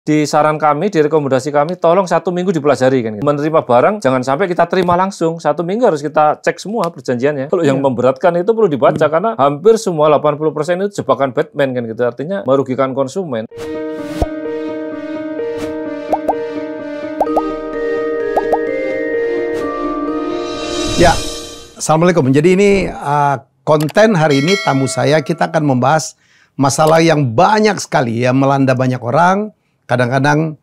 Di saran kami, di rekomendasi kami, tolong 1 minggu dipelajari kan. Menerima barang, jangan sampai kita terima langsung. 1 minggu harus kita cek semua perjanjiannya. Kalau yang memberatkan itu perlu dibaca, karena hampir semua 80% itu jebakan Batman kan gitu. Artinya merugikan konsumen. Ya, Assalamualaikum. Jadi ini konten hari ini tamu saya, kita akan membahas masalah yang banyak sekali yang melanda banyak orang. Kadang-kadang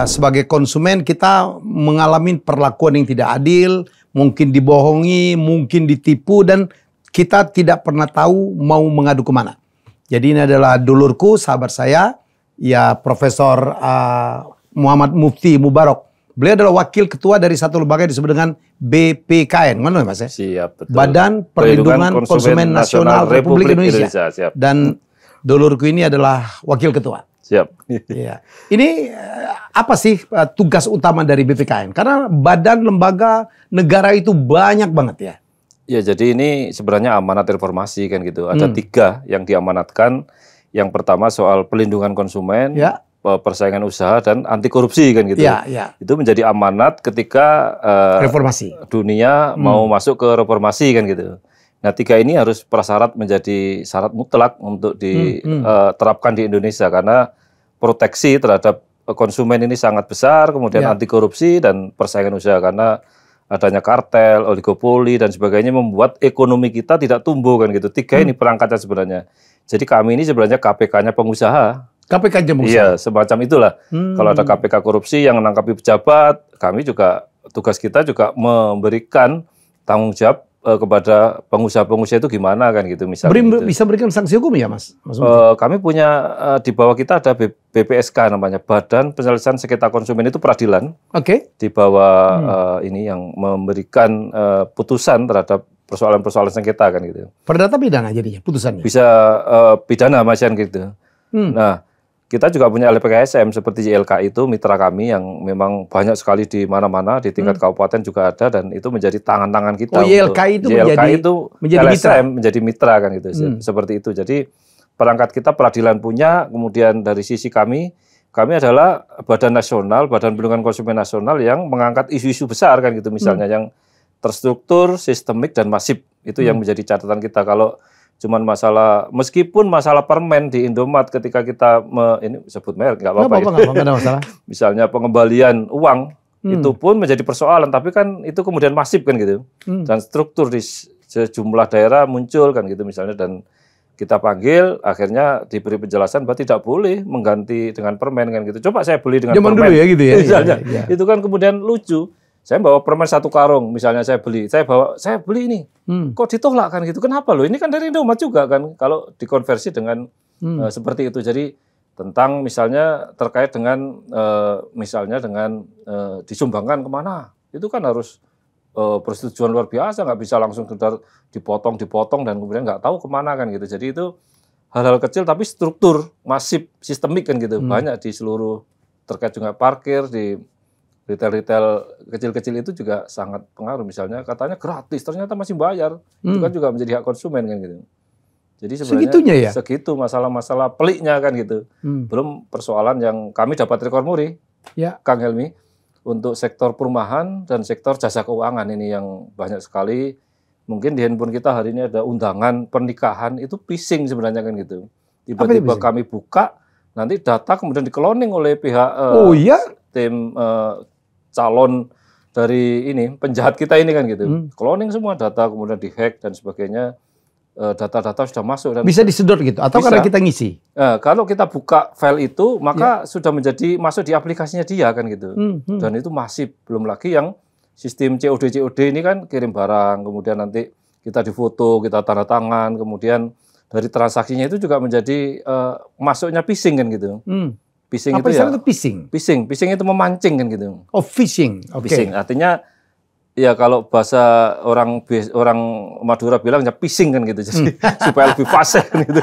sebagai konsumen kita mengalami perlakuan yang tidak adil, mungkin dibohongi, mungkin ditipu, dan kita tidak pernah tahu mau mengadu kemana. Jadi ini adalah dulurku, sahabat saya, ya Profesor Muhammad Mufti Mubarok. Beliau adalah wakil ketua dari satu lembaga yang disebut dengan BPKN. Mana Mas ya? Siap, betul. Badan Perlindungan Konsumen Nasional Republik Indonesia. Siap. Dan dulurku ini adalah wakil ketua. Siap. Ya. Ini apa sih tugas utama dari BPKN? Karena badan lembaga negara itu banyak banget ya. Ya, jadi ini sebenarnya amanat reformasi kan gitu. Ada 3 yang diamanatkan. Yang pertama soal pelindungan konsumen, persaingan usaha, dan anti korupsi kan gitu. Itu menjadi amanat ketika reformasi dunia mau masuk ke reformasi kan gitu. Nah, 3 ini harus prasyarat menjadi syarat mutlak untuk diterapkan di Indonesia, karena proteksi terhadap konsumen ini sangat besar, kemudian anti korupsi dan persaingan usaha, karena adanya kartel, oligopoli dan sebagainya membuat ekonomi kita tidak tumbuh kan gitu. 3 ini perangkatnya sebenarnya. Jadi kami ini sebenarnya KPK-nya pengusaha. KPK-nya pengusaha? Iya, semacam itulah. Kalau ada KPK korupsi yang menangkapi pejabat, kami juga, tugas kita juga memberikan tanggung jawab kepada pengusaha-pengusaha itu gimana kan gitu misalnya. Bisa berikan sanksi hukum ya Mas? Kami punya di bawah kita ada BPSK namanya, Badan Penyelesaian Sengketa Konsumen, itu peradilan. Di bawah ini yang memberikan putusan terhadap persoalan-persoalan sengketa kan gitu. Perdata pidana jadinya putusannya? Bisa pidana Mas gitu. Nah, kita juga punya LPKSM seperti JLK, itu mitra kami yang memang banyak sekali di mana-mana, di tingkat kabupaten juga ada, dan itu menjadi tangan-tangan kita. JLK itu menjadi LSM, menjadi mitra kan gitu. Seperti itu. Jadi perangkat kita peradilan punya, kemudian dari sisi kami adalah badan nasional, Badan Perlindungan Konsumen Nasional yang mengangkat isu-isu besar kan gitu, misalnya yang terstruktur, sistemik, dan masif. Itu yang menjadi catatan kita. Kalau cuman masalah, meskipun masalah permen di Indomaret ketika kita ini sebut merek nggak apa-apa. Nggak ada masalah. Misalnya pengembalian uang itu pun menjadi persoalan, tapi kan itu kemudian masif kan gitu. Dan struktur di sejumlah daerah muncul kan gitu misalnya, dan kita panggil, akhirnya diberi penjelasan bahwa tidak boleh mengganti dengan permen kan gitu. Coba saya beli dengan zaman permen. Dulu ya gitu ya. Misalnya, itu kan kemudian lucu. Saya bawa permen 1 karung, misalnya saya beli ini, kok ditolak kan gitu? Kenapa loh? Ini kan dari Indomaret juga kan, kalau dikonversi dengan seperti itu. Jadi tentang misalnya terkait dengan disumbangkan kemana, itu kan harus persetujuan luar biasa, nggak bisa langsung dipotong dan kemudian nggak tahu kemana kan gitu. Jadi itu hal-hal kecil tapi struktur masif, sistemik kan gitu, banyak di seluruh, terkait juga parkir di retail kecil-kecil itu juga sangat pengaruh. Misalnya katanya gratis, ternyata masih bayar. Itu kan juga menjadi hak konsumen kan gitu. Jadi sebenarnya segitu masalah-masalah peliknya kan gitu. Belum persoalan yang kami dapat rekor muri, Kang Helmi, untuk sektor perumahan dan sektor jasa keuangan ini yang banyak sekali. Mungkin di handphone kita hari ini ada undangan pernikahan, itu phishing sebenarnya kan gitu. Tiba-tiba kami buka, nanti data kemudian di-cloning oleh pihak tim calon dari ini, penjahat kita ini kan gitu. Cloning semua data, kemudian dihack dan sebagainya. Data-data sudah masuk. Dan bisa disedot gitu? Atau karena kita ngisi? Kalau kita buka file itu, maka sudah masuk di aplikasinya dia kan gitu. Dan itu masif. Belum lagi yang sistem COD ini kan kirim barang, kemudian nanti kita difoto, kita tanda tangan, kemudian dari transaksinya itu juga menjadi masuknya phishing kan gitu. Phishing apa itu phishing? Phishing itu memancing kan gitu. Oh, phishing. Phishing artinya ya kalau bahasa orang Madura bilangnya phishing kan gitu. Jadi supaya lebih fasih kan gitu.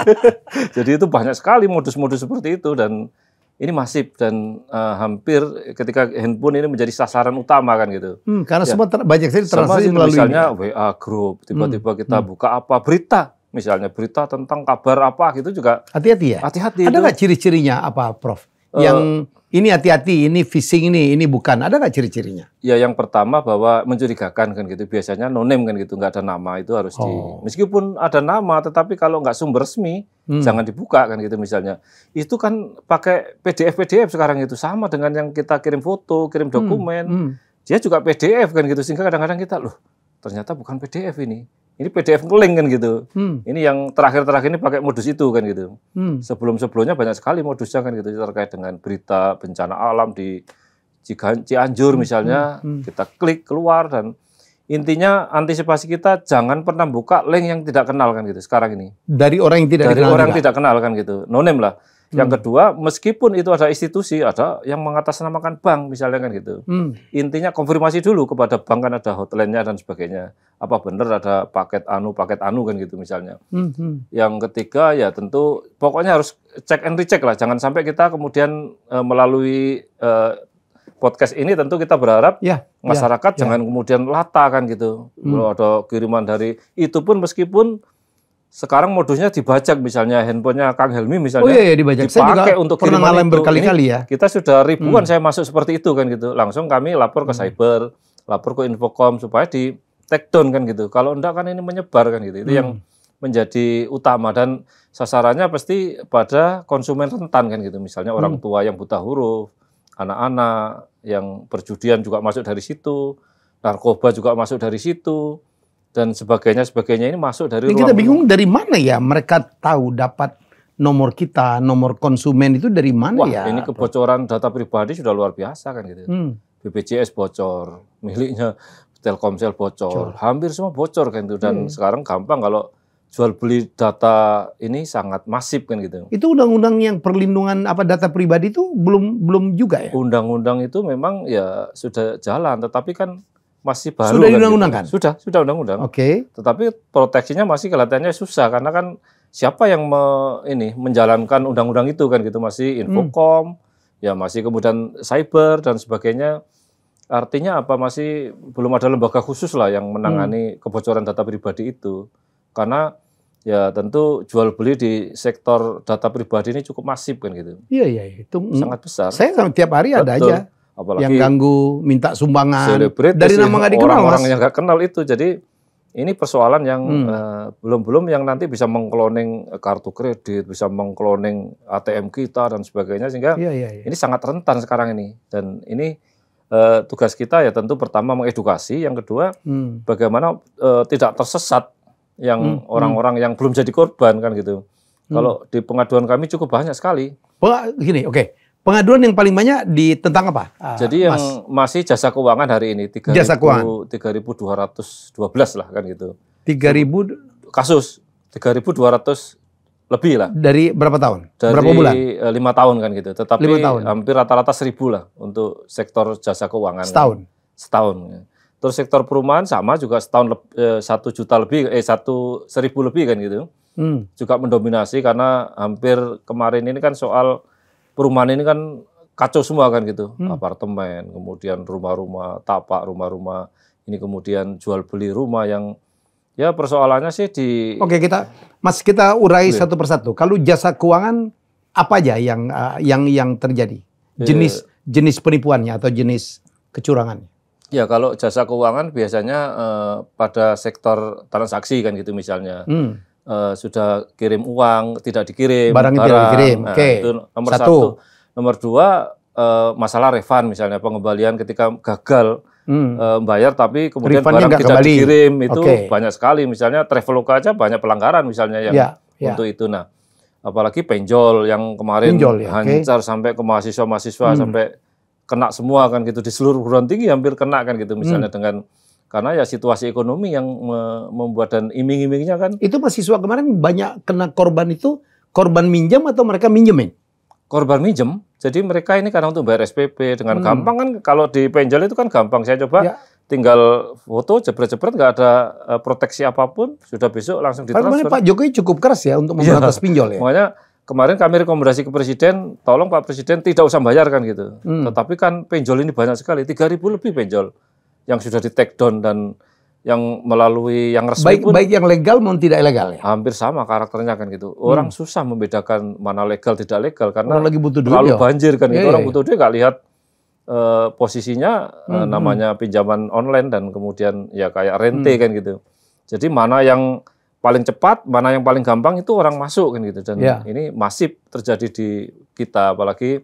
Jadi itu banyak sekali modus-modus seperti itu, dan ini masif, dan hampir ketika handphone ini menjadi sasaran utama kan gitu. Karena semua banyak sekali transaksi melalui misalnya WA group, tiba-tiba kita buka apa berita. Misalnya berita tentang kabar apa gitu juga. Hati-hati ya? Hati-hati. Ada nggak ciri-cirinya apa, Prof? Yang ini hati-hati, ini phishing ini bukan. Ada nggak ciri-cirinya? Ya yang pertama bahwa mencurigakan kan gitu. Biasanya no name kan gitu, nggak ada nama itu harus meskipun ada nama, tetapi kalau nggak sumber resmi jangan dibuka kan gitu misalnya. Itu kan pakai PDF sekarang itu sama dengan yang kita kirim foto, kirim dokumen. Dia juga PDF kan gitu sehingga kadang-kadang kita loh ternyata bukan PDF ini. Ini PDF ngeling kan gitu. Ini yang terakhir-terakhir ini pakai modus itu kan gitu. Sebelum-sebelumnya banyak sekali modusnya kan gitu terkait dengan berita bencana alam di Cianjur misalnya. Kita klik keluar dan intinya antisipasi kita jangan pernah buka link yang tidak kenal kan gitu sekarang ini. Dari orang yang tidak dikenal. Dari orang tidak kenal kan gitu. No name lah. Yang kedua, meskipun itu ada institusi, ada yang mengatasnamakan bank misalnya kan gitu. Intinya konfirmasi dulu kepada bank kan ada hotline-nya dan sebagainya. Apa benar ada paket anu kan gitu misalnya. Yang ketiga ya tentu pokoknya harus check and recheck lah. Jangan sampai kita kemudian melalui podcast ini tentu kita berharap masyarakat jangan kemudian lata kan gitu. Kalau ada kiriman dari itu pun meskipun sekarang modusnya dibajak misalnya handphonenya Kang Helmi misalnya. Oh iya, dibajak. Saya juga untuk pernah ngalamin berkali-kali ya. Kita sudah ribuan saya masuk seperti itu kan gitu. Langsung kami lapor ke cyber, lapor ke Infocom supaya di take down kan gitu. Kalau enggak kan ini menyebar kan gitu. Itu yang menjadi utama dan sasarannya pasti pada konsumen rentan kan gitu. Misalnya orang tua yang buta huruf, anak-anak yang perjudian juga masuk dari situ, narkoba juga masuk dari situ. Dan sebagainya ini masuk dari kita bingung dari mana ya mereka tahu dapat nomor kita, nomor konsumen itu dari mana. Wah, ya? Ini kebocoran data pribadi sudah luar biasa kan gitu. BPJS bocor, miliknya Telkomsel bocor, hampir semua bocor kan itu. Dan sekarang gampang kalau jual beli data ini sangat masif kan gitu. Itu undang-undang yang perlindungan data pribadi itu belum juga ya? Undang-undang itu memang ya sudah jalan, tetapi kan masih baru. Sudah diundang-undangkan? Gitu. Sudah undang-undang. Oke. Tetapi proteksinya masih kelihatannya susah karena kan siapa yang menjalankan undang-undang itu kan gitu, masih Infocom, ya masih kemudian cyber dan sebagainya. Artinya apa, masih belum ada lembaga khusus lah yang menangani kebocoran data pribadi itu. Karena ya tentu jual beli di sektor data pribadi ini cukup masif kan gitu. Iya, itu sangat besar. Saya tiap hari ada aja. Apalagi yang ganggu minta sumbangan dari nama nggak dikenal, orang-orang yang nggak kenal itu. Jadi ini persoalan yang belum yang nanti bisa mengkloning kartu kredit, bisa mengkloning ATM kita dan sebagainya, sehingga ini sangat rentan sekarang ini. Dan ini tugas kita ya tentu pertama mengedukasi, yang kedua bagaimana tidak tersesat yang orang-orang yang belum jadi korban kan gitu. Kalau di pengaduan kami cukup banyak sekali. Gini, oke. Pengaduan yang paling banyak tentang apa? Jadi yang masih jasa keuangan hari ini 3.212 lah kan gitu. 3.000 kasus, 3.200 lebih lah. Dari berapa tahun? Dari berapa bulan? 5 tahun kan gitu. Tetapi hampir rata-rata 1.000 lah untuk sektor jasa keuangan. Setahun. Kan. Setahun. Terus sektor perumahan sama juga setahun 1 juta lebih, 1.000 lebih kan gitu. Juga mendominasi karena hampir kemarin ini kan soal perumahan ini kan kacau semua kan gitu, apartemen, kemudian rumah-rumah tapak, rumah-rumah ini kemudian jual beli rumah yang ya persoalannya sih di. Oke, kita urai satu persatu. Kalau jasa keuangan apa aja yang terjadi? Jenis penipuannya atau jenis kecurangannya? Ya kalau jasa keuangan biasanya pada sektor transaksi kan gitu misalnya. Sudah kirim uang, tidak dikirim. Barang tidak dikirim, nah, itu nomor satu. Nomor dua, masalah refund misalnya, pengembalian ketika gagal bayar tapi kemudian barang tidak dikirim, itu banyak sekali. Misalnya Traveloka aja banyak pelanggaran misalnya yang untuk itu. Nah, apalagi penjol yang kemarin hancur sampai ke mahasiswa-mahasiswa, sampai kena semua kan gitu. Di seluruh perguruan tinggi hampir kena kan gitu misalnya dengan. Karena ya situasi ekonomi yang membuat dan iming-imingnya kan. Itu mahasiswa kemarin banyak kena korban itu, korban minjam atau mereka minjemin? Korban minjem. Jadi mereka ini kadang untuk bayar SPP dengan gampang kan. Kalau di penjol itu kan gampang. Saya coba tinggal foto, jepret-jepret, nggak ada proteksi apapun. Sudah besok langsung ditransfer. Pak Jokowi cukup keras ya untuk memberantas pinjol ya. Makanya kemarin kami rekomendasi ke Presiden, tolong Pak Presiden tidak usah bayar kan gitu. Tetapi kan penjol ini banyak sekali, 3.000 lebih penjol yang sudah di take down dan yang melalui yang resmi pun baik yang legal maupun tidak ilegal ya. hampir sama karakternya kan gitu. Orang susah membedakan mana legal tidak legal karena Orang lagi butuh duit terlalu ya. banjir kan itu. Iya, Orang iya. butuh duit nggak lihat posisinya namanya pinjaman online dan kemudian ya kayak rente kan gitu. Jadi mana yang paling cepat, mana yang paling gampang itu orang masuk kan gitu. Dan ini masif terjadi di kita, apalagi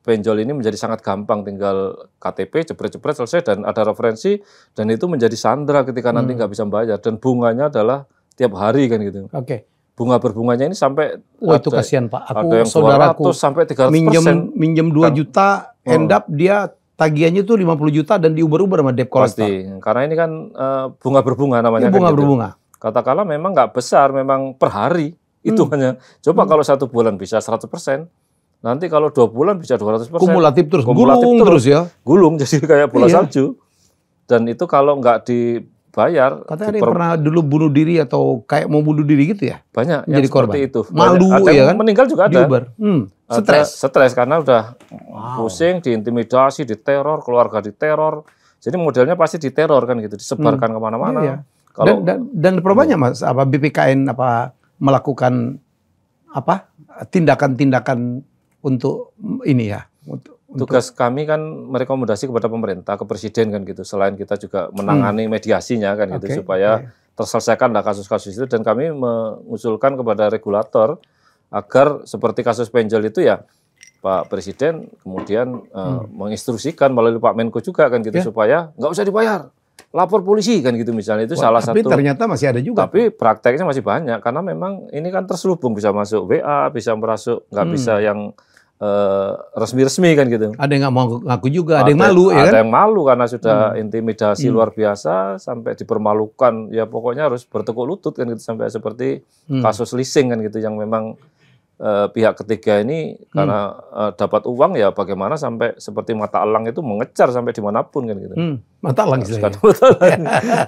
pinjol ini menjadi sangat gampang, tinggal KTP jepret-jepret selesai dan ada referensi dan itu menjadi sandera ketika nanti nggak bisa bayar dan bunganya adalah tiap hari kan gitu. Oke. Bunga berbunganya ini sampai Itu kasihan Pak. ada yang Saudaraku 200 sampai 300%. minjem 2 juta, end up dia tagihannya tuh 50 juta dan diuber-uber sama debt collector. Pasti, karena ini kan bunga berbunga namanya. Bunga kan gitu. berbunga. Katakanlah memang nggak besar, memang per hari itu hanya. Coba kalau 1 bulan bisa 100%, nanti kalau 2 bulan bisa 200%. Kumulatif terus, Kumulatif gulung terus ya. Gulung, jadi kayak bola Iya. salju. Dan itu kalau nggak dibayar, Katanya ada yang pernah dulu bunuh diri atau kayak mau bunuh diri gitu ya? banyak yang Jadi seperti korban. itu. Malu Banyak. Ada ya yang kan? meninggal juga ada. Diuber. Ada Stres. stres karena udah pusing, diintimidasi, diteror, keluarga diteror. Jadi modelnya pasti diteror kan gitu, disebarkan kemana-mana. Iya. Kalau Dan berapa banyak Mas BPKN melakukan tindakan-tindakan untuk ini ya? tugas kami kan merekomendasi kepada pemerintah, ke presiden kan gitu. Selain kita juga menangani mediasinya kan gitu supaya terselesaikanlah kasus-kasus itu, dan kami mengusulkan kepada regulator agar seperti kasus pinjol itu ya Pak Presiden kemudian menginstruksikan melalui Pak Menko juga kan gitu supaya nggak usah dibayar, lapor polisi kan gitu misalnya. Itu salah tapi satu. ternyata masih ada juga. Tapi prakteknya masih banyak karena memang ini kan terselubung, bisa masuk WA, bisa masuk nggak bisa yang resmi-resmi kan gitu. Ada yang nggak mau ngaku juga, ada yang malu ya kan? Ada yang malu karena sudah intimidasi luar biasa sampai dipermalukan. Ya pokoknya harus bertekuk lutut kan gitu, sampai seperti kasus leasing kan gitu yang memang pihak ketiga ini karena dapat uang ya bagaimana sampai seperti mata elang itu mengejar sampai dimanapun kan gitu. Mata elang istilahnya.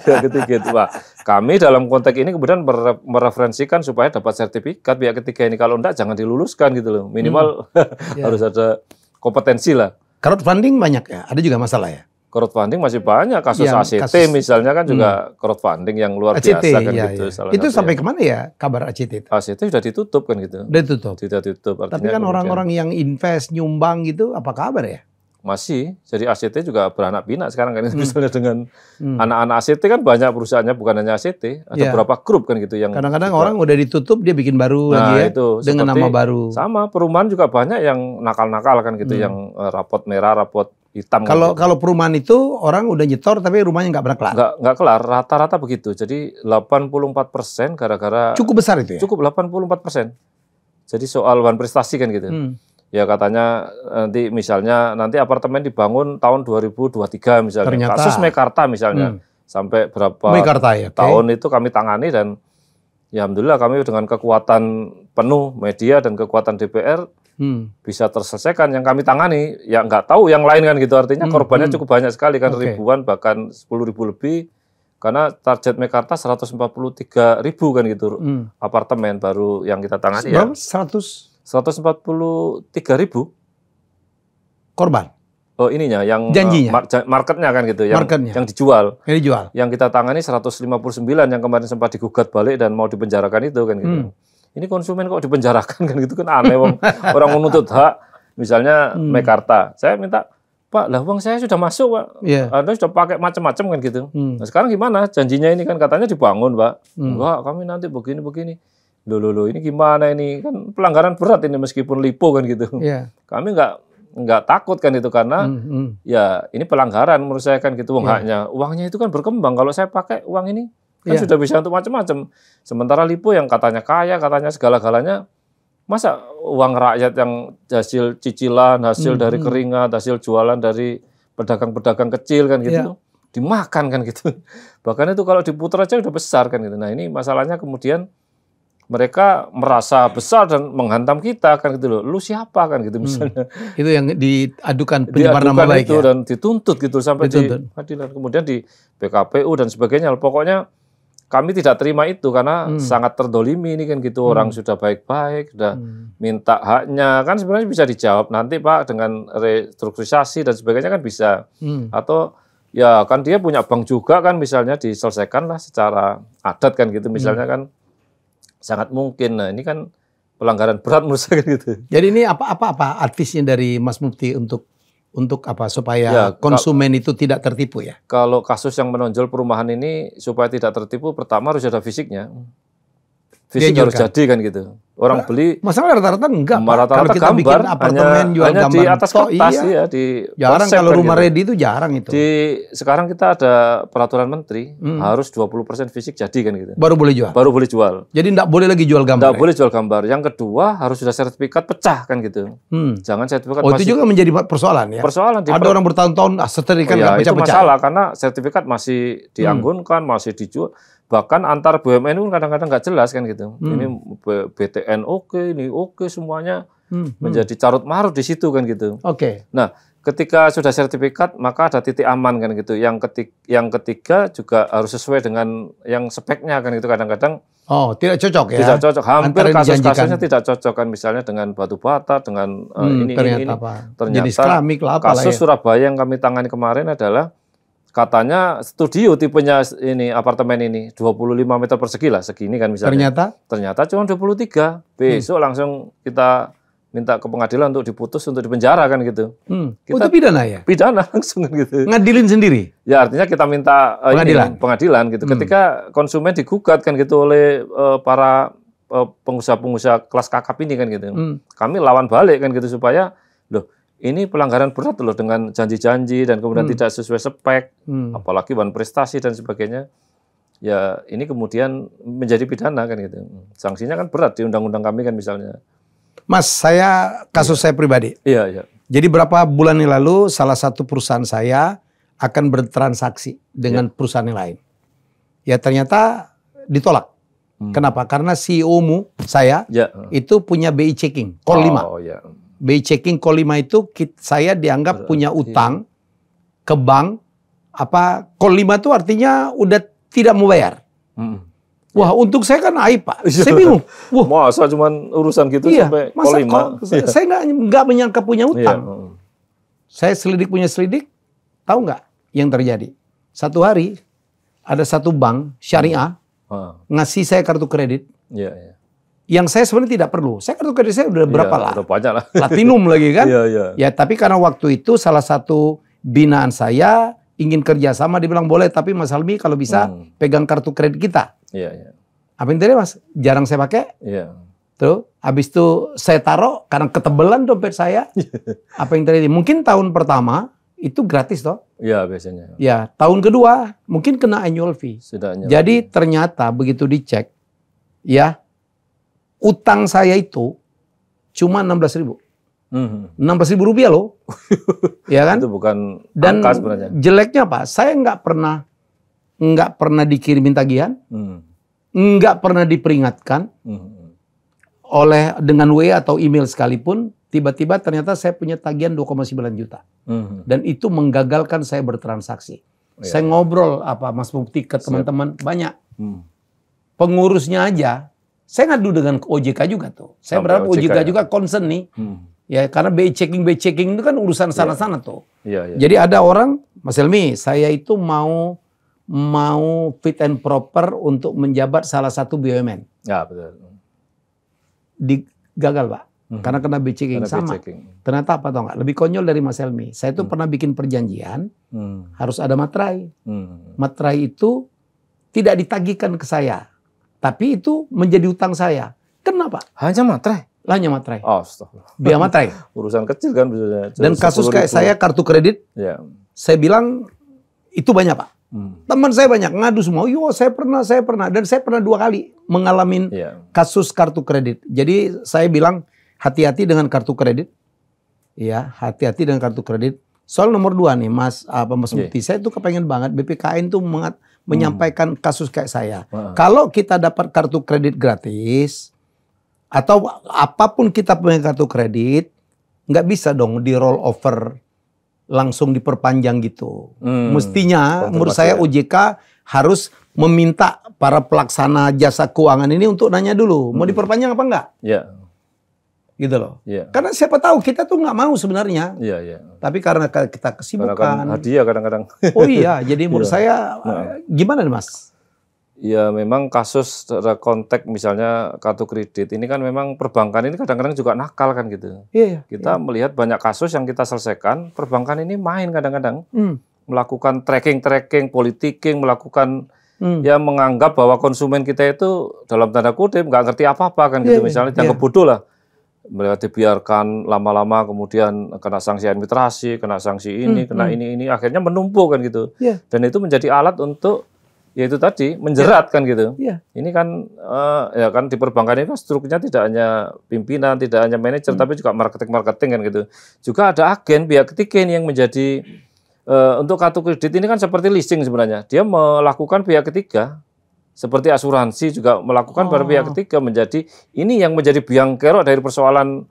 Ya ketiga itu Pak. Kami dalam konteks ini kemudian mereferensikan supaya dapat sertifikat pihak ketiga ini. Kalau enggak jangan diluluskan gitu loh. Minimal harus ada kompetensi lah. Crowdfunding banyak ya? Ada juga masalah ya? Crowdfunding masih banyak, kasus Yang ACT misalnya kan juga crowdfunding yang luar ACT, biasa kan ya, gitu. ya. Itu sampai kemana ya kabar ACT itu? ACT sudah ditutup kan gitu. Udah ditutup. Sudah ditutup. Tapi kan orang-orang yang invest, nyumbang gitu, apa kabar ya? Masih, jadi ACT juga beranak pinak sekarang kan, misalnya dengan anak-anak ACT kan banyak perusahaannya, bukan hanya ACT, ada beberapa grup kan gitu yang kadang-kadang orang udah ditutup dia bikin baru lagi ya, itu, dengan nama baru. Sama perumahan juga banyak yang nakal-nakal kan gitu, yang rapot merah, rapot hitam. Kalau kan gitu. kalau perumahan itu orang udah nyetor tapi rumahnya nggak pernah kelar. Nggak kelar, rata-rata begitu. Jadi 84% gara-gara cukup besar itu ya. Cukup 84%. Jadi soal bahan prestasi kan gitu. Ya katanya nanti apartemen dibangun tahun 2023 misalnya. Ternyata, kasus Mekarta misalnya. Sampai berapa Mekarta, ya, tahun itu kami tangani dan ya alhamdulillah kami dengan kekuatan penuh media dan kekuatan DPR bisa terselesaikan yang kami tangani. Ya nggak tahu yang lain kan gitu. Artinya korbannya cukup banyak sekali kan, ribuan bahkan 10.000 lebih. Karena target Mekarta 143.000 kan gitu apartemen baru yang kita tangani. Berapa? Ya. 143.000 korban. Oh ininya yang janjinya, marketnya kan gitu, yang dijual. Yang dijual. Yang kita tangani 159 yang kemarin sempat digugat balik dan mau dipenjarakan itu kan gitu. Ini konsumen kok dipenjarakan kan gitu kan aneh, orang menuntut hak. Misalnya Mekarta, saya minta Pak, lah uang saya sudah masuk Pak, Anda sudah pakai macam-macam kan gitu. Nah sekarang gimana? Janjinya ini kan katanya dibangun Pak. Enggak, kami nanti begini-begini. Loh, ini gimana ini? Kan pelanggaran berat ini meskipun lipo kan gitu. Kami nggak takut kan itu karena ya ini pelanggaran menurut saya kan gitu haknya. Uangnya itu kan berkembang. Kalau saya pakai uang ini kan sudah bisa untuk macam-macam. Sementara lipo yang katanya kaya, katanya segala-galanya, masa uang rakyat yang hasil cicilan, hasil dari keringat, hasil jualan dari pedagang-pedagang kecil kan gitu, dimakan kan gitu. Bahkan itu kalau diputar aja udah besar kan gitu. Nah ini masalahnya kemudian mereka merasa besar dan menghantam kita kan gitu loh. Lu siapa kan gitu misalnya. Itu yang diadukan pencemaran nama baik itu ya? Dan dituntut gitu sampai di pengadilan. Kemudian di PKPU dan sebagainya. Pokoknya kami tidak terima itu karena sangat terdolimi ini kan gitu. Orang sudah baik-baik, sudah minta haknya. Kan sebenarnya bisa dijawab nanti Pak dengan restrukturisasi dan sebagainya kan bisa. Atau Ya kan dia punya bank juga kan, misalnya diselesaikan lah secara adat kan gitu, misalnya kan sangat mungkin. Nah ini kan pelanggaran berat menurut saya kan gitu. Jadi ini apa advisnya dari Mas Mufti untuk apa supaya Ya, konsumen itu tidak tertipu ya? Kalau kasus yang menonjol perumahan ini supaya tidak tertipu, pertama harus ada fisiknya. Fisik harus jadi kan gitu. Orang beli masalah rata-rata enggak, Pak. rata-rata Kalau kita gambar, bikin apartemen jual hanya gambar di atas tok, kertas iya. ya, di Jarang konsep kalau kan rumah gitu. ready itu jarang itu. Sekarang kita ada peraturan menteri harus 20% fisik jadi kan gitu. Baru boleh jual. Baru boleh jual. Jadi enggak boleh lagi jual gambar. Enggak boleh jual gambar. Yang kedua harus sudah sertifikat pecah kan gitu. Jangan sertifikat itu masih juga menjadi persoalan ya. persoalan. Ada orang bertahun-tahun sertifikat ya, nggak itu pecah-pecah. masalah karena sertifikat masih dianggunkan, masih dijual. Bahkan antar BUMN pun kadang-kadang nggak jelas kan gitu. Ini BTN oke, ini oke, semuanya menjadi carut marut di situ kan gitu. Oke. Nah, ketika sudah sertifikat maka ada titik aman kan gitu. Yang ketiga juga harus sesuai dengan yang speknya kan gitu. Kadang-kadang tidak cocok ya. tidak cocok. Hampir Antara yang kasus-kasusnya tidak cocok kan, misalnya dengan batu bata, dengan ini. Ternyata Ternyata jenis keramik lah apalah kasus ya. Surabaya yang kami tangani kemarin adalah katanya studio tipenya ini apartemen ini 25 meter persegi lah, segini kan misalnya. Ternyata cuma 23. Besok langsung kita minta ke pengadilan untuk diputus, untuk dipenjara kan gitu. Itu pidana ya? Pidana langsung kan gitu. Ngadilin sendiri? Ya artinya kita minta pengadilan gitu. Ketika konsumen digugat kan gitu oleh para pengusaha-pengusaha kelas kakap ini kan gitu. Kami lawan balik kan gitu supaya ini pelanggaran berat loh dengan janji-janji dan kemudian tidak sesuai spek, apalagi bahan prestasi dan sebagainya. Ya ini kemudian menjadi pidana kan gitu. Sanksinya kan berat di undang-undang kami kan misalnya. Mas, kasus saya pribadi. Iya. Jadi berapa bulan yang lalu salah satu perusahaan saya akan bertransaksi dengan perusahaan yang lain. Ya ternyata ditolak. Kenapa? Karena CEO-mu saya itu punya BI checking, call 5. Oh iya. BI checking call 5 itu saya dianggap punya utang ke bank. Call 5 itu artinya udah tidak mau bayar. Wah, untuk saya kan aib, Pak. Saya bingung. Wah, masa cuma urusan gitu sampai call 5. Saya nggak menyangka punya utang. Saya punya selidik, tahu nggak yang terjadi? Satu hari ada satu bank syariah ngasih saya kartu kredit. Yang saya sebenarnya tidak perlu. Saya kartu kredit saya udah berapa lah? Udah banyak lah. Platinum lagi kan? Iya. Ya, tapi karena waktu itu salah satu binaan saya ingin kerjasama, dibilang boleh, tapi Mas Helmi kalau bisa pegang kartu kredit kita. Iya. Apa yang terjadi, Mas? Jarang saya pakai. Iya. Tuh, habis itu saya taruh karena ketebelan dompet saya. Apa yang terjadi? Mungkin tahun pertama itu gratis toh? Iya, biasanya. Ya, tahun kedua mungkin kena annual fee. Jadi ternyata begitu dicek, ya, utang saya itu cuma 16.000. 16.000 rupiah loh. Ya kan? Itu bukan dan angka sebenarnya. Jeleknya Pak, saya nggak pernah dikirimin tagihan, nggak pernah diperingatkan dengan WA atau email sekalipun. Tiba-tiba ternyata saya punya tagihan 2,9 juta. Dan itu menggagalkan saya bertransaksi. Saya ngobrol Mas Mufti ke teman-teman banyak. Pengurusnya aja, saya ngadu dengan OJK juga tuh. Saya berharap OJK juga concern nih. Ya, karena BI checking itu kan urusan sana-sana tuh. Jadi ada orang, Mas Helmi, saya itu mau fit and proper untuk menjabat salah satu BUMN. Ya, betul. Gagal, Pak. Karena kena BI checking sama. Ternyata apa tau nggak? Lebih konyol dari Mas Helmi. Saya tuh pernah bikin perjanjian, harus ada materai. Materai itu tidak ditagihkan ke saya. Tapi itu menjadi utang saya. Kenapa? Hanya materai? Hanya materai. Astagfirullah. Biaya materai. Urusan kecil kan. Dan kasus kayak saya kartu kredit, saya bilang itu banyak Pak. Teman saya banyak ngadu semua. Yo, saya pernah. Dan saya pernah 2 kali mengalami kasus kartu kredit. Jadi saya bilang hati-hati dengan kartu kredit. Ya, hati-hati dengan kartu kredit. Soal nomor 2 nih, Mas Mufti. Saya tuh kepengen banget BPKN tuh menyampaikan kasus kayak saya. Kalau kita dapat kartu kredit gratis, atau apapun kita punya kartu kredit, nggak bisa dong di roll over langsung diperpanjang gitu. Mestinya menurut saya OJK harus meminta para pelaksana jasa keuangan ini untuk nanya dulu, mau diperpanjang apa enggak? gitu loh. Iya. Karena siapa tahu kita tuh nggak mau sebenarnya. Iya, iya. Tapi karena kita Karena kesibukan. kan hadiah kadang-kadang. Oh iya, jadi menurut saya gimana nih Mas? Ya memang kasus secara konteks misalnya kartu kredit ini kan memang perbankan ini kadang-kadang juga nakal kan gitu. Iya. Kita melihat banyak kasus yang kita selesaikan, perbankan ini main kadang-kadang melakukan tracking, politicking, melakukan ya menganggap bahwa konsumen kita itu dalam tanda kutip nggak ngerti apa-apa kan gitu. Misalnya dianggap bodoh lah. Mereka dibiarkan lama-lama kemudian kena sanksi administrasi, kena sanksi ini, kena ini akhirnya menumpuk kan gitu. Dan itu menjadi alat untuk ya itu tadi menjerat kan gitu. Ini kan ya kan di perbankan ini kan strukturnya tidak hanya pimpinan, tidak hanya manajer, tapi juga marketing kan gitu. Juga ada agen pihak ketiga ini yang menjadi untuk kartu kredit ini kan seperti leasing sebenarnya. Dia melakukan pihak ketiga seperti asuransi juga melakukan pada pihak ketiga menjadi ini yang menjadi biang kerok dari persoalan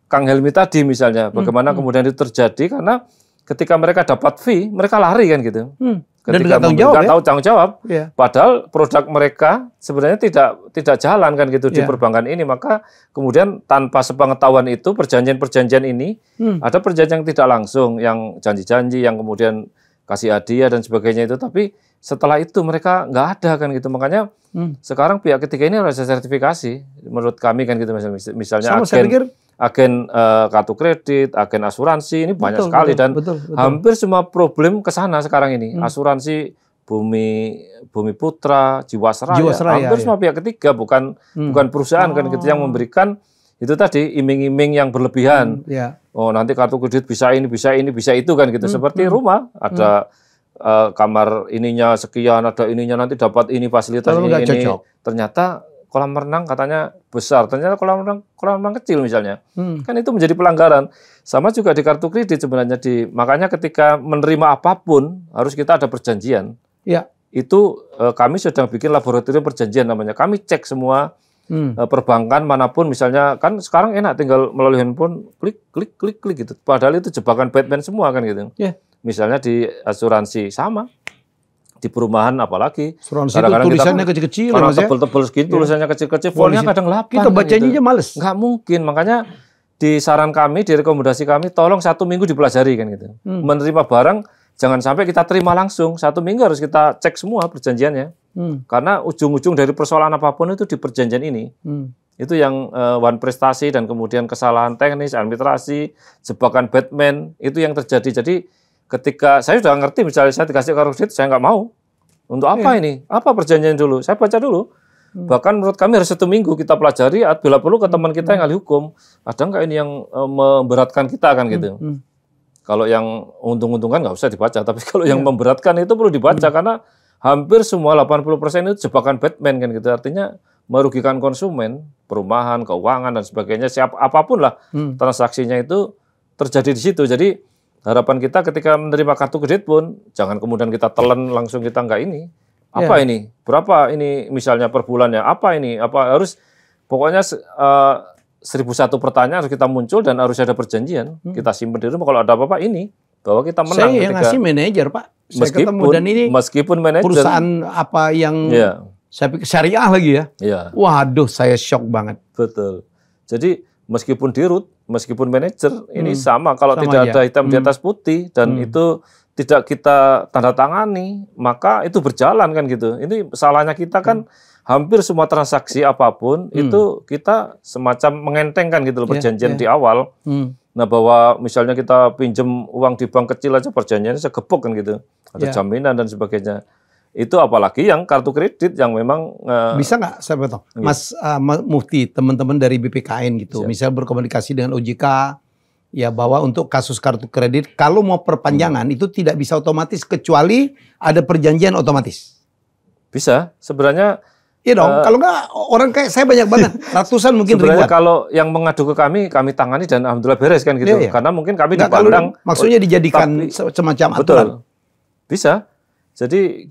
Kang Helmi tadi misalnya. Bagaimana kemudian itu terjadi karena ketika mereka dapat fee, mereka lari kan gitu. Ketika nggak tahu tanggung jawab, padahal produk mereka sebenarnya tidak jalan kan gitu di perbankan ini. Maka kemudian tanpa sepengetahuan itu perjanjian-perjanjian ini ada perjanjian yang tidak langsung, yang janji-janji, yang kemudian kasih hadiah dan sebagainya itu. Tapi setelah itu mereka nggak ada kan gitu. Makanya sekarang pihak ketiga ini harus sertifikasi menurut kami kan gitu. Misalnya agen kartu kredit, agen asuransi ini banyak sekali dan hampir semua problem ke sana sekarang ini. Asuransi Bumi Putra, Jiwasraya, hampir semua pihak ketiga bukan perusahaan kan gitu yang memberikan itu tadi iming-iming yang berlebihan. Oh, nanti kartu kredit bisa ini, bisa itu kan gitu. Seperti rumah ada kamar ininya sekian, ada ininya nanti dapat ini fasilitas ini. Ternyata kolam renang katanya besar, ternyata kolam renang kecil misalnya. Kan itu menjadi pelanggaran. Sama juga di kartu kredit sebenarnya makanya ketika menerima apapun harus kita ada perjanjian. Itu kami sedang bikin laboratorium perjanjian namanya. Kami cek semua perbankan manapun misalnya kan sekarang enak tinggal melalui handphone klik gitu. Padahal itu jebakan Batman semua kan gitu. Misalnya di asuransi sama. Di perumahan apalagi kadang-kadang tulisannya kecil-kecil karena tebel-tebel segini tulisannya kecil-kecil fontnya kadang 8 kita bacanya aja males nggak mungkin. Makanya di saran kami, di rekomendasi kami tolong 1 minggu dipelajari kan gitu. Menerima barang jangan sampai kita terima langsung, 1 minggu harus kita cek semua perjanjiannya karena ujung-ujung dari persoalan apapun itu di perjanjian ini. Itu yang one prestasi dan kemudian kesalahan teknis, administrasi, jebakan Batman itu yang terjadi. Jadi ketika saya sudah ngerti, misalnya saya dikasih kartu kredit, saya nggak mau. Untuk apa ini? Apa perjanjian dulu? Saya baca dulu. Bahkan menurut kami harus 1 minggu kita pelajari, bila perlu ke teman kita yang ahli hukum. Ada nggak ini yang memberatkan kita kan gitu. Kalau yang untung-untungan nggak usah dibaca, tapi kalau yang memberatkan itu perlu dibaca karena hampir semua 80% itu jebakan Batman kan gitu. Artinya merugikan konsumen, perumahan, keuangan dan sebagainya, apapun lah transaksinya itu terjadi di situ. Jadi harapan kita ketika menerima kartu kredit pun jangan kemudian kita telan langsung kita nggak ini. Apa ini? Berapa ini misalnya per bulannya? Apa ini? Apa harus pokoknya 1001 pertanyaan harus kita muncul dan harus ada perjanjian. Kita simpan di rumah kalau ada apa-apa ini bahwa kita menang. Saya yang ngasih manajer, Pak. Saya ketemu dan ini meskipun manajer perusahaan apa yang saya pikir syariah lagi ya. Waduh, saya shock banget. Betul. Jadi meskipun dirut, meskipun manajer ini sama kalau tidak ada hitam di atas putih dan itu tidak kita tanda tangani, maka itu berjalan kan gitu. Ini salahnya kita kan hampir semua transaksi apapun itu kita semacam mengentengkan gitu loh perjanjian di awal. Nah bahwa misalnya kita pinjam uang di bank kecil aja perjanjiannya segepok kan gitu. Ada jaminan dan sebagainya. Itu apalagi yang kartu kredit yang memang bisa nggak saya potong, Mas Mufti, teman-teman dari BPKN gitu, misal berkomunikasi dengan OJK ya bahwa untuk kasus kartu kredit kalau mau perpanjangan itu tidak bisa otomatis kecuali ada perjanjian otomatis. Bisa sebenarnya. Iya dong. Kalau nggak orang kayak saya banyak banget ratusan mungkin ribuan. Kalau yang mengadu ke kami tangani dan alhamdulillah beres kan gitu. Karena mungkin kami dipandang. Maksudnya dijadikan semacam aturan. Bisa. Jadi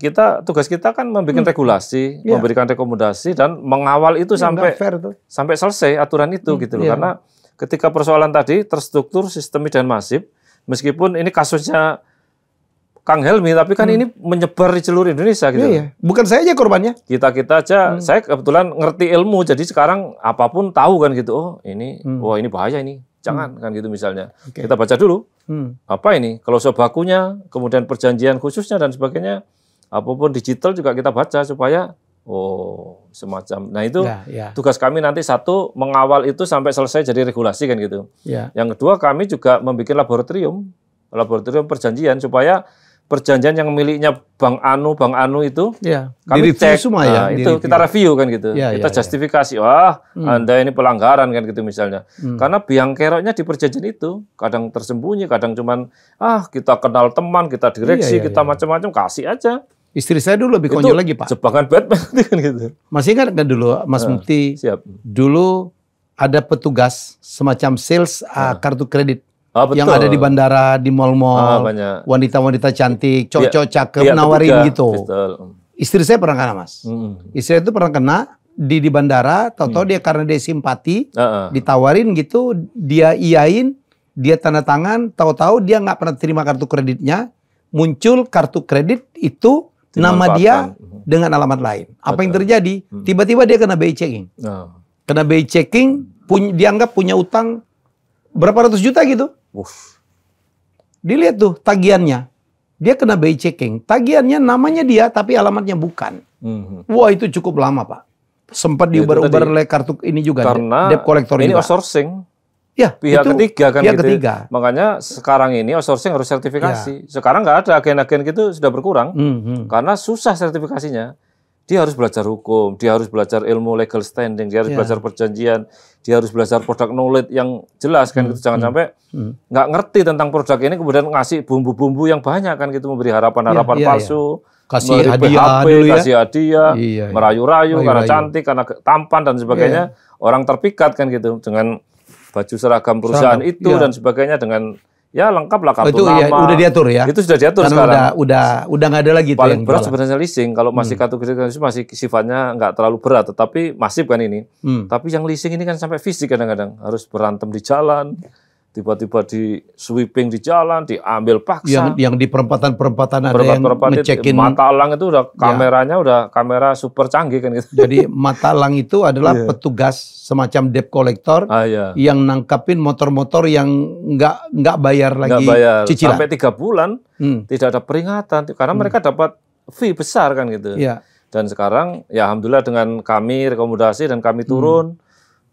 tugas kita kan membuat regulasi, memberikan rekomendasi dan mengawal itu sampai selesai aturan itu gitu loh. Karena ketika persoalan tadi terstruktur, sistemik dan masif, meskipun ini kasusnya Kang Helmi, tapi kan ini menyebar di seluruh Indonesia gitu. Iya. Bukan saya aja korbannya. Kita aja, saya kebetulan ngerti ilmu, jadi sekarang apapun tahu kan gitu. Oh ini, wah ini bahaya ini, jangan kan gitu misalnya. Kita baca dulu, apa ini, kalau bakunya, kemudian perjanjian khususnya dan sebagainya, apapun digital juga kita baca supaya, oh semacam. Nah itu tugas kami nanti satu, mengawal itu sampai selesai jadi regulasi kan gitu. Yang kedua kami juga membuat laboratorium perjanjian supaya perjanjian yang miliknya Bank Anu itu kami cek semua ya, itu kita review kan gitu, kita justifikasi, wah Anda ini pelanggaran kan gitu misalnya, karena biang keroknya di perjanjian itu kadang tersembunyi, kadang cuman kita kenal teman, kita direksi, kita macam-macam, kasih aja. Istri saya dulu lebih konyol lagi Pak. Jebakan Batman kan gitu. Masih ingat kan dulu Mas Mufti? Siap. Dulu ada petugas semacam sales kartu kredit. Betul. Yang ada di bandara, di mal-mal, wanita-wanita cantik, cowok-cowok cakep, nawarin gitu. Betul. Istri saya pernah kena Mas. Istri itu pernah kena di bandara, tahu-tahu dia karena dia simpati, ditawarin gitu, dia iyain, dia tanda tangan, tahu-tahu dia nggak pernah terima kartu kreditnya, muncul kartu kredit itu nama dia dengan alamat lain. Apa yang terjadi? Tiba-tiba dia kena BI checking. Kena BI checking, dianggap punya utang berapa ratus juta gitu. Dilihat tuh tagihannya. Dia kena BI checking. Tagihannya namanya dia tapi alamatnya bukan. Wah itu cukup lama Pak. Sempat diubar-ubar oleh kartu ini juga. Karena debt collector ini juga. Outsourcing. Ya, pihak ketiga kan pihak gitu. ketiga. Makanya sekarang ini outsourcing harus sertifikasi. Sekarang nggak ada agen-agen gitu, sudah berkurang. Karena susah sertifikasinya. Dia harus belajar hukum, dia harus belajar ilmu legal standing, dia harus belajar perjanjian, dia harus belajar produk knowledge yang jelas kan gitu. Jangan sampai nggak ngerti tentang produk ini kemudian ngasih bumbu-bumbu yang banyak kan gitu, memberi harapan-harapan palsu, kasih memberi hadiah PHP, dulu ya. kasih hadiah, merayu-rayu karena cantik, karena tampan dan sebagainya. Orang terpikat kan gitu dengan baju seragam perusahaan itu dan sebagainya, dengan ya lengkap lah kartu nama. Udah diatur ya. Itu sudah diatur karena sekarang. Udah nggak ada lagi. Paling berat sebenarnya leasing. Kalau masih kartu kredit masih sifatnya nggak terlalu berat, tetapi masif kan ini. Tapi yang leasing ini kan sampai fisik kadang-kadang harus berantem di jalan, tiba-tiba di sweeping di jalan, diambil paksa. Yang di perempatan-perempatan ada yang ngecekin. Matalang itu udah kameranya udah kamera super canggih kan gitu. Jadi Matalang itu adalah petugas semacam debt collector yang nangkapin motor-motor yang nggak bayar lagi cicilan. Sampai 3 bulan tidak ada peringatan karena mereka dapat fee besar kan gitu. Dan sekarang ya alhamdulillah dengan kami rekomendasi dan kami turun,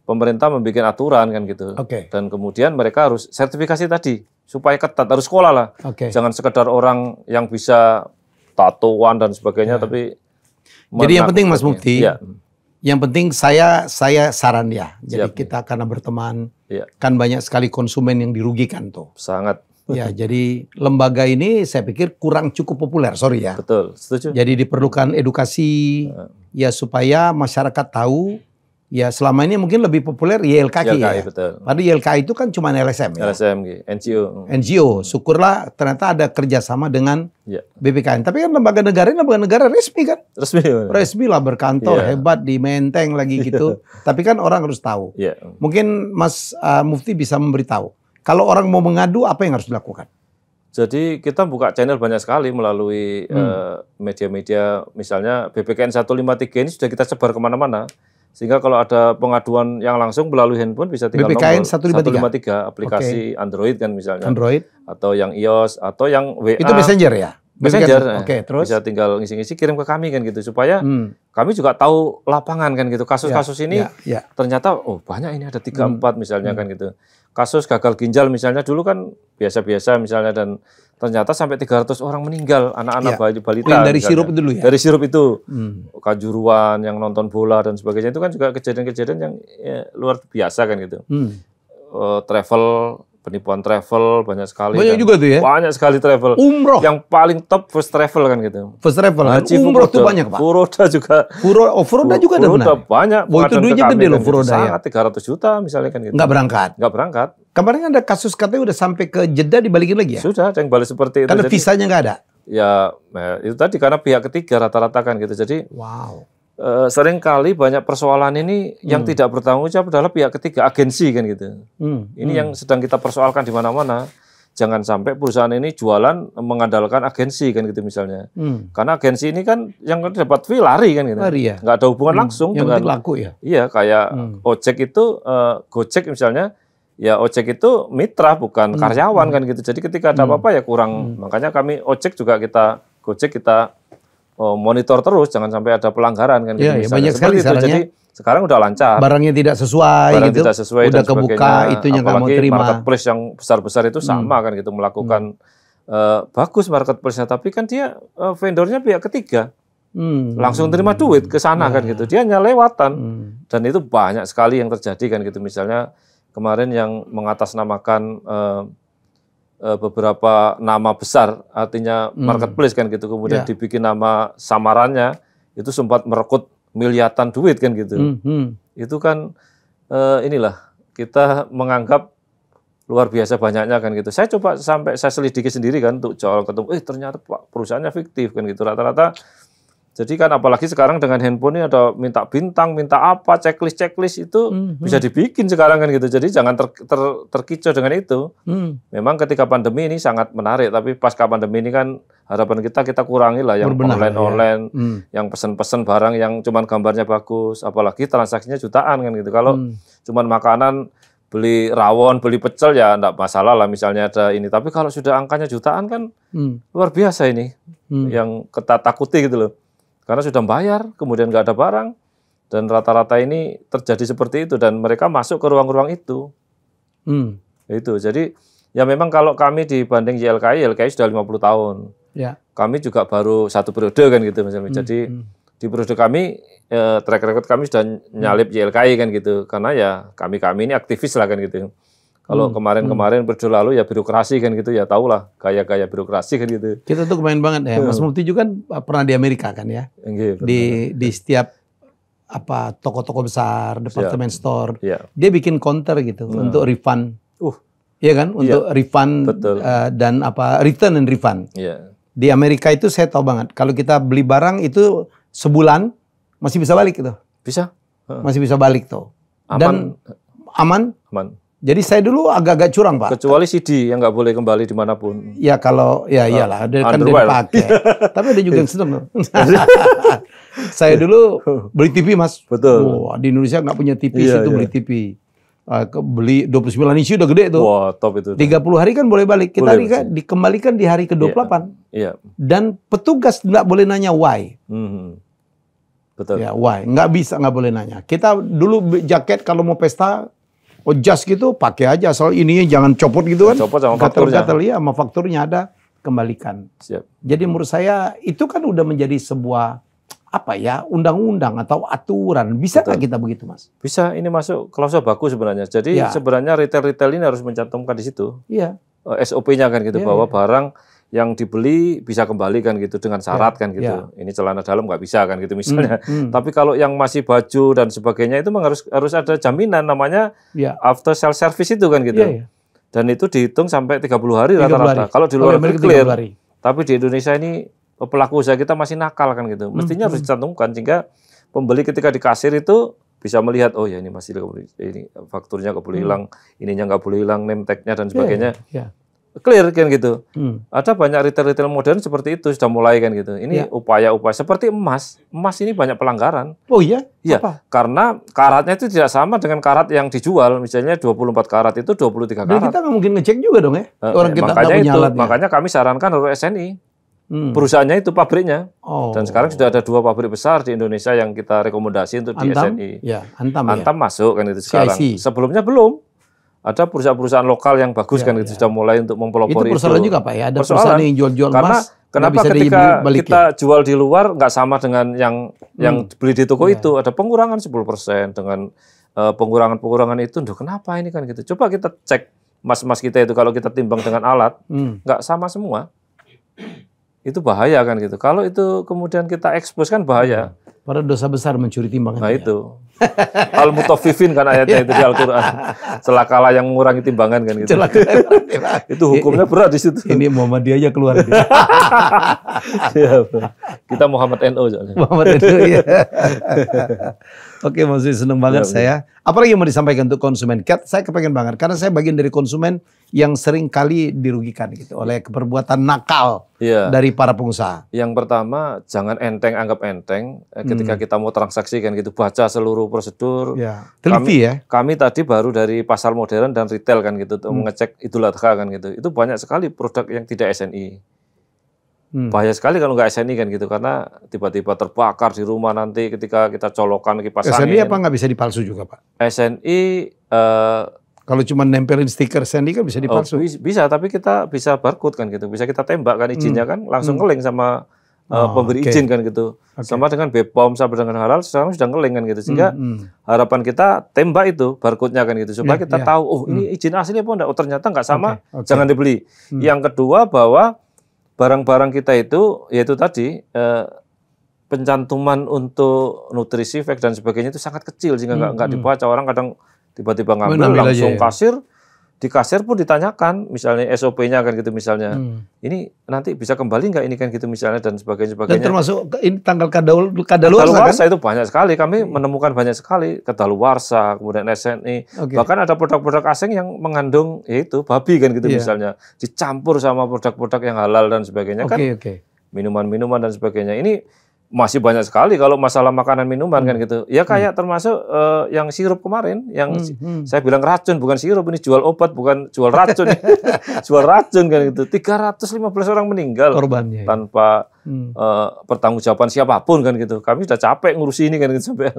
pemerintah membuat aturan kan gitu. Dan kemudian mereka harus sertifikasi tadi supaya ketat, harus sekolah lah. Jangan sekedar orang yang bisa tatoan dan sebagainya tapi jadi yang penting Mas Mufti, yang penting saya saran ya. Jadi kita karena berteman kan banyak sekali konsumen yang dirugikan tuh. Sangat. Ya, jadi lembaga ini saya pikir kurang cukup populer, sorry ya. Betul, setuju. Jadi diperlukan edukasi ya supaya masyarakat tahu. Ya selama ini mungkin lebih populer YLKI ya. Betul. Padahal YLKI itu kan cuma LSM ya. LSM, NGO. NGO. Syukurlah ternyata ada kerjasama dengan BPKN. Tapi kan lembaga negara resmi kan. Resmi lah berkantor hebat di Menteng lagi gitu. Tapi kan orang harus tahu. Mungkin Mas Mufti bisa memberitahu. Kalau orang mau mengadu apa yang harus dilakukan? Jadi kita buka channel banyak sekali melalui media-media. Misalnya BPKN 153 ini sudah kita sebar kemana-mana. Sehingga kalau ada pengaduan yang langsung melalui handphone bisa tinggal BPKN nomor 153 aplikasi Android kan misalnya. Android. Atau yang iOS atau yang WA. Itu Messenger ya? Messenger. Terus? Bisa tinggal ngisi-ngisi kirim ke kami kan gitu. Supaya kami juga tahu lapangan kan gitu. Kasus-kasus ini ternyata banyak ini ada 3-4 misalnya kan gitu. Kasus gagal ginjal misalnya dulu kan biasa-biasa misalnya dan ternyata sampai 300 orang meninggal, anak-anak balita. Dari sirup itu dulu ya? Dari sirup itu. Kanjuruan, yang nonton bola dan sebagainya. Itu kan juga kejadian-kejadian yang luar biasa kan gitu. Travel, penipuan travel, banyak sekali. Banyak juga tuh ya? Banyak sekali travel. Umroh? Yang paling top first travel kan gitu. First travel? Haji, umroh tuh banyak Pak? Furoda juga. Furoda juga ada benar? Banyak. Itu duitnya gede loh Furoda ya? Sangat 300 juta misalnya kan gitu. Nggak berangkat? Nggak berangkat. Kemarin ada kasus katanya udah sampai ke Jeddah dibalikin lagi ya? Sudah, ada yang balik seperti itu. Karena visanya nggak ada? Ya, itu tadi karena pihak ketiga rata-rata kan gitu. Jadi seringkali banyak persoalan ini yang tidak bertanggung jawab adalah pihak ketiga, agensi kan gitu. Ini yang sedang kita persoalkan di mana-mana. jangan sampai perusahaan ini jualan mengandalkan agensi kan gitu misalnya. Karena agensi ini kan yang dapat fee lari kan gitu. Lari ya. Nggak ada hubungan langsung yang dengan laku ya. Iya, kayak ojek itu Gojek misalnya, ya ojek itu mitra bukan karyawan kan gitu. Jadi ketika ada apa-apa ya kurang. Makanya kami ojek juga Gojek kita monitor terus, jangan sampai ada pelanggaran kan gitu. Iya, banyak sekali itu. Jadi sekarang udah lancar. Barangnya tidak sesuai Barang gitu. Tidak sesuai udah dan kebuka, itunya nggak mau terima. Marketplace yang besar-besar itu sama kan gitu melakukan bagus marketplace-nya, tapi kan dia vendornya pihak ketiga. Langsung terima duit ke sana kan gitu. Dia hanya lewatan. Dan itu banyak sekali yang terjadi kan gitu. Misalnya kemarin yang mengatasnamakan beberapa nama besar, artinya marketplace kan gitu. Kemudian dibikin nama samarannya, itu sempat merekrut miliatan duit kan gitu. Itu kan inilah kita menganggap luar biasa banyaknya kan gitu. Saya coba sampai saya selidiki sendiri kan untuk soal ketemu, ternyata perusahaannya fiktif kan gitu rata-rata. Jadi kan apalagi sekarang dengan handphone ini ada minta bintang, minta apa, checklist itu bisa dibikin sekarang kan gitu. Jadi jangan terkicau dengan itu. Memang ketika pandemi ini sangat menarik, tapi pasca pandemi ini kan harapan kita kurangi lah yang online, yang pesen-pesen barang yang cuman gambarnya bagus, apalagi transaksinya jutaan kan gitu. Kalau cuman makanan, beli rawon, beli pecel ya enggak masalah lah misalnya ada ini. Tapi kalau sudah angkanya jutaan kan luar biasa ini, yang kita takuti gitu loh. Karena sudah bayar, kemudian nggak ada barang, dan rata-rata ini terjadi seperti itu, dan mereka masuk ke ruang-ruang itu. Itu, jadi ya memang kalau kami dibanding YLKI sudah 50 tahun. Ya. Kami juga baru 1 periode kan gitu misalnya. Jadi di periode kami, track record kami sudah nyalip YLKI kan gitu, karena ya kami ini aktivis lah kan gitu. Kalau kemarin periode lalu ya birokrasi kan gitu, ya tahulah gaya-gaya birokrasi kan gitu. Kita tuh kemarin banget ya, Mas Mufti juga kan pernah di Amerika kan ya, di setiap toko-toko besar, department store, dia bikin counter gitu untuk refund, iya kan, untuk refund dan return and refund. Di Amerika itu saya tahu banget, kalau kita beli barang itu sebulan masih bisa balik gitu. Bisa, masih bisa balik tuh. Dan aman. Jadi saya dulu agak-agak curang, Pak. Kecuali CD yang nggak boleh kembali dimanapun. Ya kalau, ya iyalah, kan udah dipakai. Tapi ada juga yang seneng. Saya dulu beli TV, Mas. Betul. Wah, di Indonesia nggak punya TV, situ beli TV. Beli 29 inci udah gede tuh. Wah, top itu. 30 hari kan boleh balik. Kita dikembalikan di hari ke-28. Iya. Dan petugas nggak boleh nanya why. Betul. Ya, why. Nggak boleh nanya. Kita dulu jaket kalau mau pesta, jas gitu pakai aja, asal ininya jangan copot gitu kan. Copot sama fakturnya. Gatel ya, sama fakturnya ada, kembalikan. Siap. Jadi menurut saya itu kan udah menjadi sebuah undang-undang atau aturan. Bisa nggak kita begitu, Mas? Bisa, ini masuk klausul baku sebenarnya. Jadi sebenarnya retail ini harus mencantumkan di situ. Iya. SOP-nya kan gitu, bahwa barang yang dibeli bisa kembali kan gitu dengan syarat kan gitu. Ini celana dalam nggak bisa kan gitu misalnya. Tapi kalau yang masih baju dan sebagainya itu memang harus ada jaminan, namanya after sale service itu kan gitu. Dan itu dihitung sampai 30 hari rata-rata. Kalau di luar negeri clear. Tapi di Indonesia ini pelaku usaha kita masih nakal kan gitu. Mestinya harus dicantumkan sehingga pembeli ketika di kasir itu bisa melihat, oh ya ini masih ini fakturnya nggak boleh hilang, ininya nggak boleh hilang, name tag-nya dan sebagainya. Clear kan gitu. Ada banyak retail-retail modern seperti itu sudah mulai kan gitu. Ini upaya-upaya seperti emas. Emas ini banyak pelanggaran. Oh iya? Iya, karena karatnya itu tidak sama dengan karat yang dijual. Misalnya 24 karat itu 23 karat. Dan kita nggak mungkin ngecek juga dong ya. Orang kita makanya itu, makanya kami sarankan harus SNI. Perusahaannya itu pabriknya. Dan sekarang sudah ada 2 pabrik besar di Indonesia yang kita rekomendasi untuk di SNI. Ya, Antam masuk kan itu sekarang. Sebelumnya belum. Ada perusahaan-perusahaan lokal yang bagus kan itu sudah mulai untuk mempelopori itu. Persoalan juga Pak ya, ada perusahaan yang jual-jual emas. Kenapa ketika kita jual di luar nggak sama dengan yang beli di toko itu, ada pengurangan 10% dengan pengurangan itu. Kenapa ini kan gitu? Coba kita cek emas-emas kita itu kalau kita timbang dengan alat, nggak sama semua. Itu bahaya kan gitu. Kalau itu kemudian kita expose kan bahaya. Padahal dosa besar mencuri timbangan. Nah itu. Al-Mutaffifin kan ayatnya itu di Al-Quran. Celakalah yang mengurangi timbangan kan gitu. Itu hukumnya berat di situ. Ini Muhammadiyah aja keluar. Kita Muhammad NU soalnya. Muhammad itu ya. Oke, Mas Wi, seneng banget saya. Apalagi yang mau disampaikan untuk konsumen? Saya kepengen banget karena saya bagian dari konsumen yang sering kali dirugikan gitu oleh perbuatan nakal dari para pengusaha. Yang pertama, jangan anggap enteng ketika kita mau transaksi kan gitu, baca seluruh prosedur. Teliti ya. Kami tadi baru dari pasar modern dan retail kan gitu, mengecek Idul Adha kan gitu. Itu banyak sekali produk yang tidak SNI. Bahaya sekali kalau nggak SNI kan gitu, karena tiba-tiba terbakar di rumah nanti ketika kita colokan kipas angin. SNI apa nggak bisa dipalsu juga, Pak? SNI kalau cuma nempelin stiker SNI kan bisa dipalsu. Bisa, tapi kita bisa barcode kan gitu, bisa kita tembak kan izinnya kan langsung ngelink sama pemberi izin kan gitu. Sama dengan BPOM, sama dengan halal sekarang sudah ngelink kan gitu, sehingga harapan kita tembak itu barcode-nya kan gitu, supaya kita tahu oh ini izin asli apa enggak, oh ternyata nggak sama, jangan dibeli. Yang kedua, bahwa barang-barang kita itu, yaitu tadi pencantuman untuk nutrisi, fact dan sebagainya itu sangat kecil sehingga nggak dibaca. Orang kadang tiba-tiba ngambil langsung kasir, di kasir pun ditanyakan misalnya SOP-nya kan gitu misalnya. Ini nanti bisa kembali nggak ini kan gitu misalnya dan sebagainya. Dan termasuk ini tanggal kadaluarsa kan? Itu banyak sekali. Kami menemukan banyak sekali kadaluarsa, kemudian SNI. Bahkan ada produk-produk asing yang mengandung yaitu babi kan gitu misalnya. Dicampur sama produk-produk yang halal dan sebagainya kan. Minuman-minuman dan sebagainya. Ini masih banyak sekali kalau masalah makanan minuman kan gitu. Ya kayak termasuk yang sirup kemarin, yang saya bilang racun, bukan sirup, ini jual obat, bukan jual racun. Jual racun kan gitu. 315 orang meninggal korbannya tanpa pertanggungjawaban siapapun kan gitu. Kami sudah capek ngurusi ini kan gitu, sampai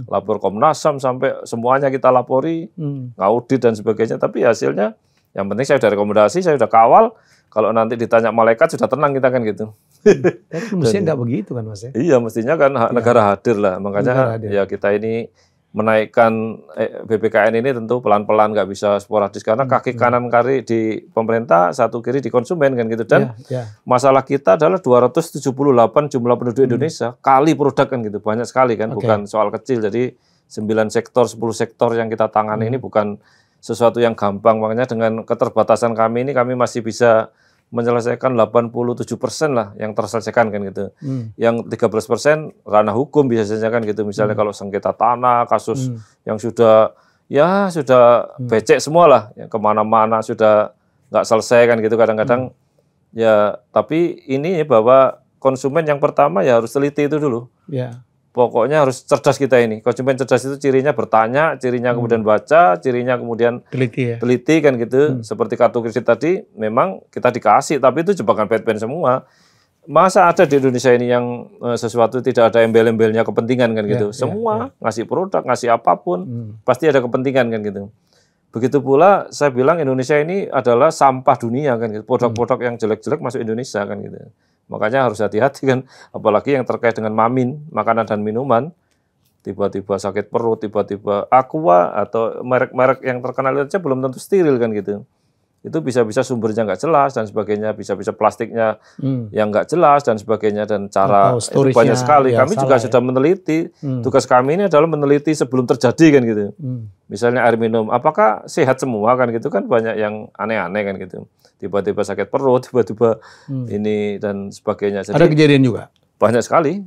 lapor Komnas HAM, sampai semuanya kita lapori, ngaudit dan sebagainya. Tapi hasilnya yang penting saya sudah rekomendasi, saya sudah kawal. Kalau nanti ditanya malaikat sudah tenang kita kan gitu. Tapi mestinya nggak begitu kan Mas ya? Iya, mestinya kan negara hadir lah. Makanya ya kita ini menaikkan BPKN ini tentu pelan-pelan, nggak bisa sporadis. Karena kaki kanan kiri di pemerintah, satu kiri di konsumen kan gitu. Dan masalah kita adalah 278 jumlah penduduk Indonesia, kali produk kan gitu. Banyak sekali kan, bukan soal kecil. Jadi 9 sektor, 10 sektor yang kita tangani ini bukan sesuatu yang gampang. Makanya dengan keterbatasan kami ini, kami masih bisa menyelesaikan 87% lah yang terselesaikan kan gitu. Yang 13% ranah hukum bisa saja kan gitu. Misalnya kalau sengketa tanah, kasus yang sudah becek semua lah, yang kemana-mana sudah nggak selesai kan gitu kadang-kadang. Ya tapi ini bahwa konsumen yang pertama ya harus teliti itu dulu. Pokoknya harus cerdas kita ini. Konsumen cerdas itu cirinya bertanya, cirinya kemudian baca, cirinya kemudian teliti kan gitu. Seperti kartu kredit tadi, memang kita dikasih, tapi itu jebakan Batman semua. Masa ada di Indonesia ini yang sesuatu tidak ada embel-embelnya kepentingan kan gitu. Semua ngasih produk, ngasih apapun, pasti ada kepentingan kan gitu. Begitu pula saya bilang Indonesia ini adalah sampah dunia kan gitu. Produk-produk yang jelek-jelek masuk Indonesia kan gitu. Makanya harus hati-hati kan, apalagi yang terkait dengan mamin, makanan dan minuman, tiba-tiba sakit perut, tiba-tiba aqua atau merek-merek yang terkenal aja belum tentu steril kan gitu. Itu bisa-bisa sumbernya nggak jelas dan sebagainya, bisa-bisa plastiknya yang nggak jelas dan sebagainya, dan cara itu banyak sekali. Kami juga sudah meneliti, tugas kami ini adalah meneliti sebelum terjadi kan gitu. Misalnya air minum, apakah sehat semua kan gitu kan, banyak yang aneh-aneh kan gitu. Tiba-tiba sakit perut, tiba-tiba ini dan sebagainya. Jadi, ada kejadian juga? Banyak sekali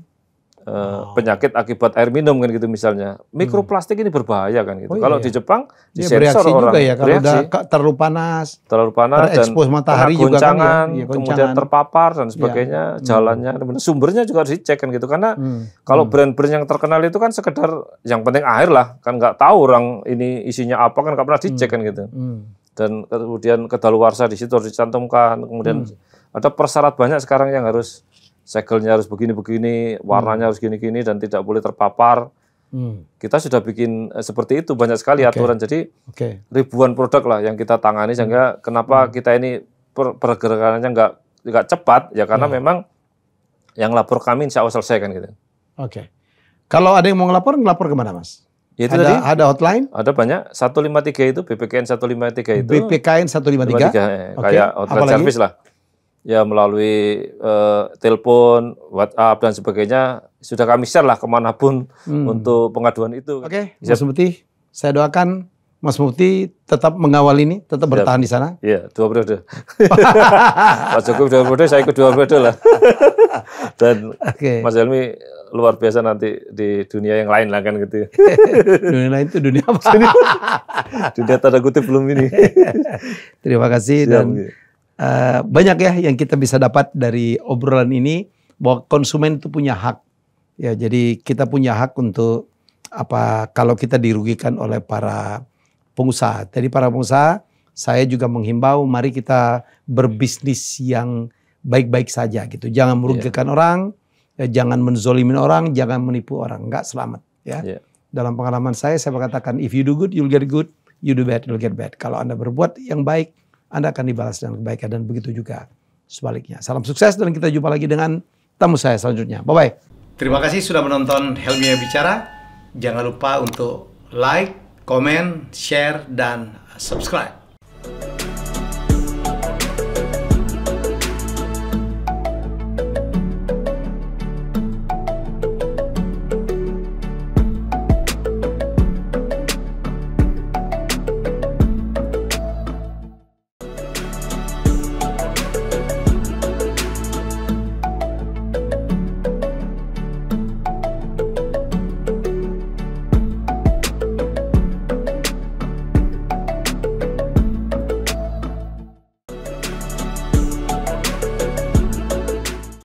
penyakit akibat air minum kan gitu misalnya. Mikroplastik ini berbahaya kan gitu. Kalau di Jepang disensor orang. Juga ya, kalau udah terlalu panas dan matahari juga goncangan, kan, kemudian terpapar dan sebagainya, jalannya, sumbernya juga harus dicek kan gitu. Karena kalau brand-brand yang terkenal itu kan sekedar yang penting air lah, kan nggak tahu orang ini isinya apa kan, nggak pernah dicek kan gitu. Dan kemudian kedaluarsa di situ harus dicantumkan. Kemudian ada persyarat banyak sekarang yang harus, segelnya harus begini-begini, warnanya harus gini-gini dan tidak boleh terpapar. Kita sudah bikin seperti itu, banyak sekali aturan. Jadi ribuan produk lah yang kita tangani, sehingga kenapa kita ini pergerakannya nggak cepat ya, karena memang yang lapor kami insya Allah selesai kan gitu. Kalau ada yang mau ngelapor kemana Mas? Ya, itu ada hotline? Ada banyak. 153 itu, BPKN 153 itu. BPKN 153? Kayak hotline service lah. Ya melalui telepon, WhatsApp dan sebagainya, sudah kami share lah kemanapun untuk pengaduan itu. Mas Muti, saya doakan Mas Mufti tetap mengawal ini, tetap bertahan di sana? Iya, 2 periode. Pak Jokowi 2 periode, saya ikut 2 periode lah. Dan Mas Helmi luar biasa nanti di dunia yang lain lah kan gitu. Dunia lain itu dunia apa? Dunia tanda kutip belum ini. Terima kasih. Dan banyak ya yang kita bisa dapat dari obrolan ini, bahwa konsumen itu punya hak. Ya, jadi kita punya hak untuk kalau kita dirugikan oleh para pengusaha. Jadi para pengusaha, saya juga menghimbau mari kita berbisnis yang baik-baik saja gitu. Jangan merugikan orang, jangan menzolimin orang, jangan menipu orang. Enggak selamat ya. Dalam pengalaman saya mengatakan if you do good you'll get good, you do bad you'll get bad. Kalau Anda berbuat yang baik, Anda akan dibalas dengan kebaikan, dan begitu juga sebaliknya. Salam sukses, dan kita jumpa lagi dengan tamu saya selanjutnya. Bye-bye. Terima kasih sudah menonton Helmi Bicara. Jangan lupa untuk like, komen, share, dan subscribe.